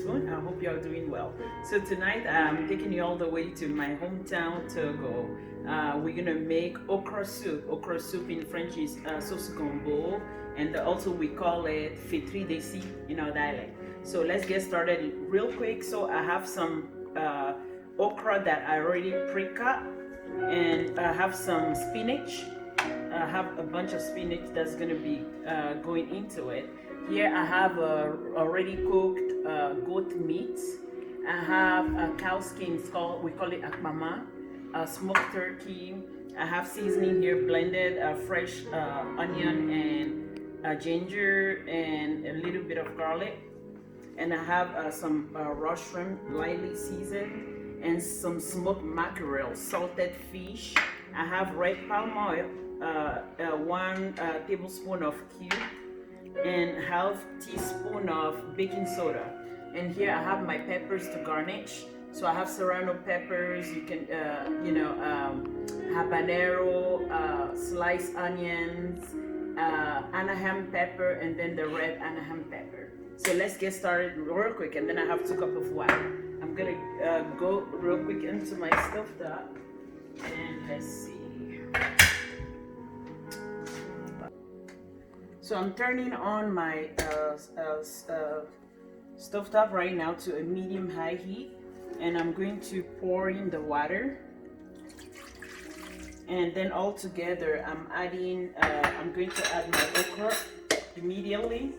spoon. I hope you're doing well. So tonight I'm taking you all the way to my hometown, Togo. We're gonna make okra soup. Okra soup in French is sauce gombo, and also we call it Fetri Dessi in our dialect. So let's get started real quick. So I have some okra that I already pre-cut, and I have some spinach. I have a bunch of spinach that's gonna be going into it. Here I have already cooked goat meat. I have a cow skin, we call it Apkaman, smoked turkey. I have seasoning here blended, fresh onion and ginger and a little bit of garlic. And I have some raw shrimp, lightly seasoned, and some smoked mackerel, salted fish. I have red palm oil, 1 tablespoon of cube, and half teaspoon of baking soda. And here I have my peppers to garnish. So I have Serrano peppers, you can Habanero, sliced onions, Anaheim pepper, and then the red Anaheim pepper. So let's get started real quick, and then I have 2 cups of water. I'm gonna go real quick into my stovetop, and let's see. So I'm turning on my stovetop right now to a medium-high heat, and I'm going to pour in the water. And then all together, I'm going to add my okra immediately.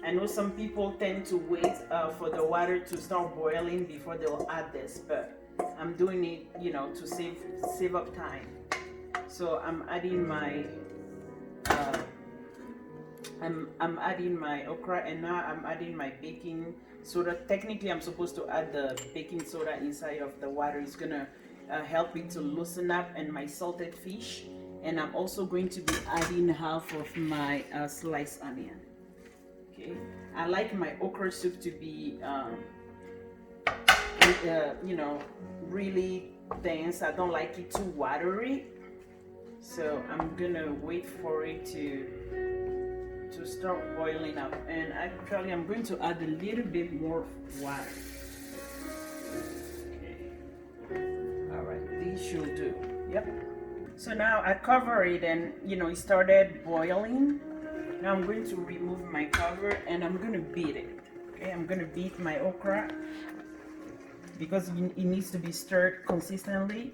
I know some people tend to wait for the water to start boiling before they'll add this, but I'm doing it, to save up time. So I'm adding my I'm adding my okra, and now I'm adding my baking soda. Technically, I'm supposed to add the baking soda inside of the water. It's gonna help it to loosen up, and my salted fish. And I'm also going to be adding half of my sliced onion. Okay, I like my okra soup to be, really dense. I don't like it too watery. So I'm gonna wait for it to start boiling up, and actually I'm going to add a little bit more water. Okay. All right, this should do. Yep. So now I cover it, and it started boiling. Now I'm going to remove my cover, and I'm going to beat it. Okay, I'm going to beat my okra because it needs to be stirred consistently,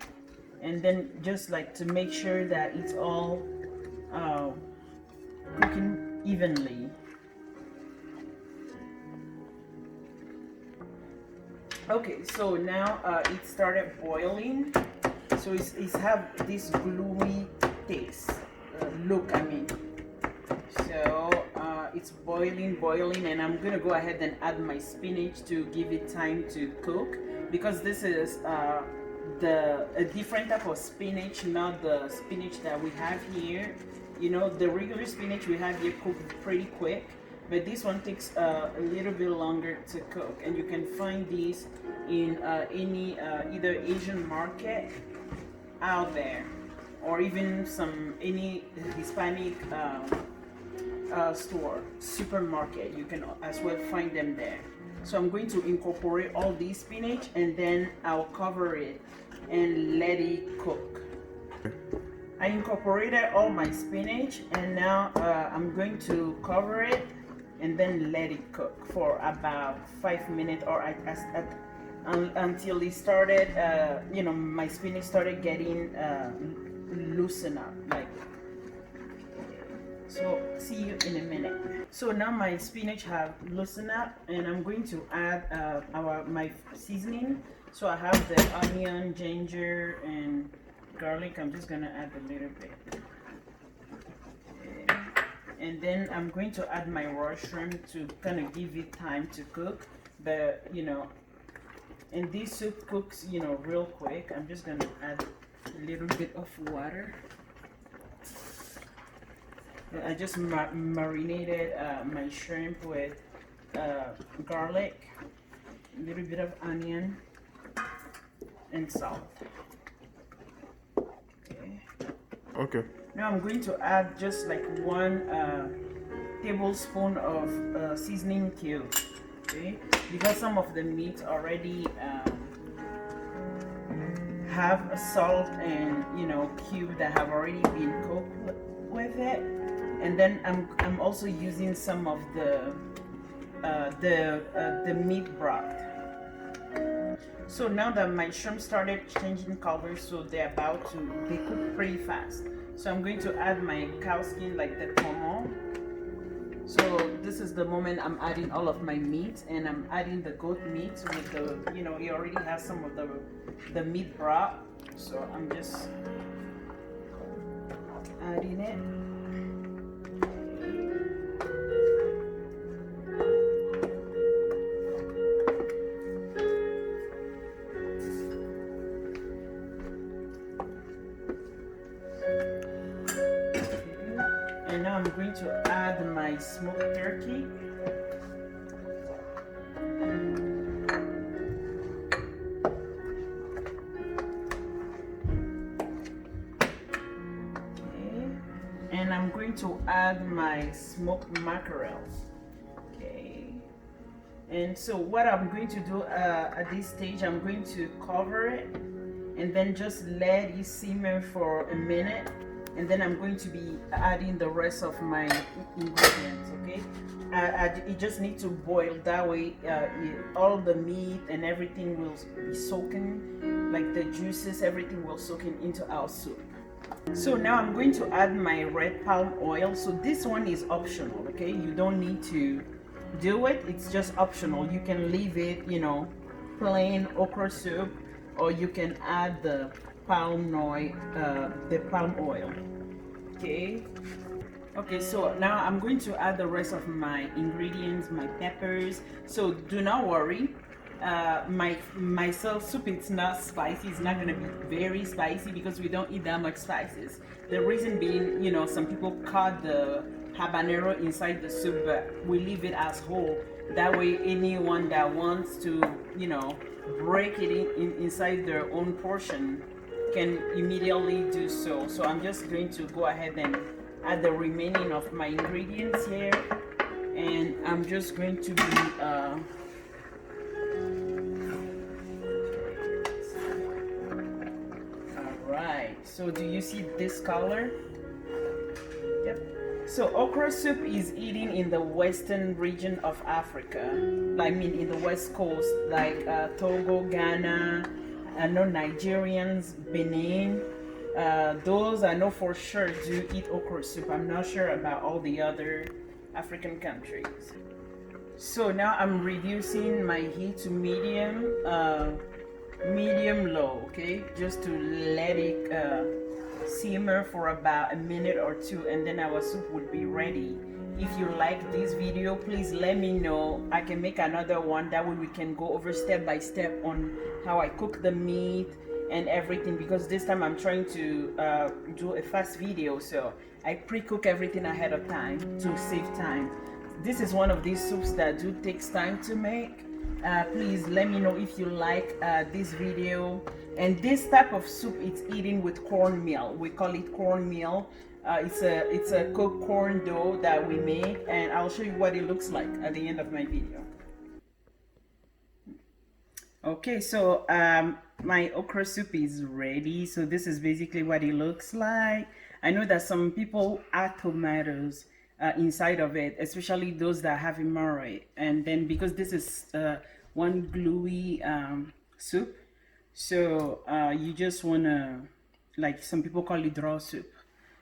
and then just like to make sure that it's all cooking evenly. Okay, so now it started boiling. So it's have this gloomy taste, look. So it's boiling, and I'm gonna go ahead and add my spinach to give it time to cook, because this is a different type of spinach, not the spinach that we have here. The regular spinach we have here cook pretty quick, but this one takes a little bit longer to cook, and you can find these in any either Asian market out there, or even any Hispanic supermarket. You can as well find them there. So I'm going to incorporate all these spinach, and then I'll cover it and let it cook. I incorporated all my spinach, and now I'm going to cover it and then let it cook for about 5 minutes, or until it started, my spinach started getting loosened up. So see you in a minute. So now my spinach have loosened up, and I'm going to add my seasoning. So I have the onion, ginger, and garlic. I'm just gonna add a little bit, okay. And then I'm going to add my raw shrimp to kind of give it time to cook. But and this soup cooks real quick. I'm just gonna add a little bit of water. I just marinated my shrimp with garlic, a little bit of onion, and salt. Okay. Now I'm going to add just like 1 tablespoon of seasoning cube. Okay. because some of the meat already have a salt and cube that have already been cooked with it. And then I'm also using some of the meat broth. So now that my shrimp started changing color, so they cook pretty fast. So I'm going to add my cow skin, like the pommon. So this is the moment I'm adding all of my meat, and I'm adding the goat meat with the, it already has some of the meat broth. So I'm just adding it. And now I'm going to add my smoked turkey. Okay. And I'm going to add my smoked mackerel. Okay. And so what I'm going to do at this stage, I'm going to cover it and then just let it simmer for a minute. And then I'm going to be adding the rest of my ingredients, okay? It just needs to boil. That way all the meat and everything will be soaking, like the juices, everything will soak into our soup. So now I'm going to add my red palm oil. So this one is optional, okay? You don't need to do it. It's just optional. You can leave it, plain okra soup, or you can add the palm oil. Okay, so now I'm going to add the rest of my ingredients, my peppers. So do not worry, my soup, it's not spicy. It's not going to be very spicy because we don't eat that much spices. The reason being, some people cut the habanero inside the soup, but we leave it as whole. That way anyone that wants to break it inside their own portion can immediately do so. So I'm just going to go ahead and add the remaining of my ingredients here, and I'm just going to be alright, so do you see this color? Yep. So okra soup is eaten in the western region of Africa, in the west coast, like Togo, Ghana. I know Nigerians, Benin, those I know for sure do eat okra soup. I'm not sure about all the other African countries. So now I'm reducing my heat to medium low, okay? Just to let it simmer for about a minute or two, and then our soup would be ready. If you like this video, please let me know. I can make another one. That way we can go over step by step on how I cook the meat and everything, because this time I'm trying to do a fast video, so I pre-cook everything ahead of time to save time. This is one of these soups that takes time to make. Please let me know if you like this video. And this type of soup, it's eaten with cornmeal. We call it cornmeal. It's a cooked corn dough that we make, and I'll show you what it looks like at the end of my video. Okay, so my okra soup is ready. So this is basically what it looks like. I know that some people add tomatoes inside of it, especially those that have hemorrhoid. And then because this is one gluey soup, so you just want to, like some people call it draw soup.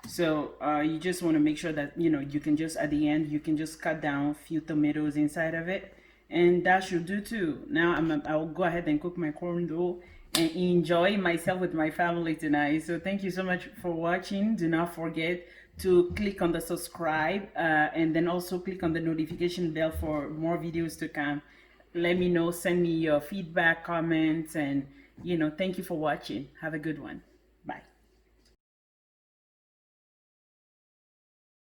So you just want to make sure that you can just at the end you can just cut down a few tomatoes inside of it, and that should do too. Now I'll go ahead and cook my corn dough and enjoy myself with my family tonight. So thank you so much for watching. Do not forget to click on the subscribe and then also click on the notification bell for more videos to come. Let me know, send me your feedback, comments, and thank you for watching. Have a good one. Bye.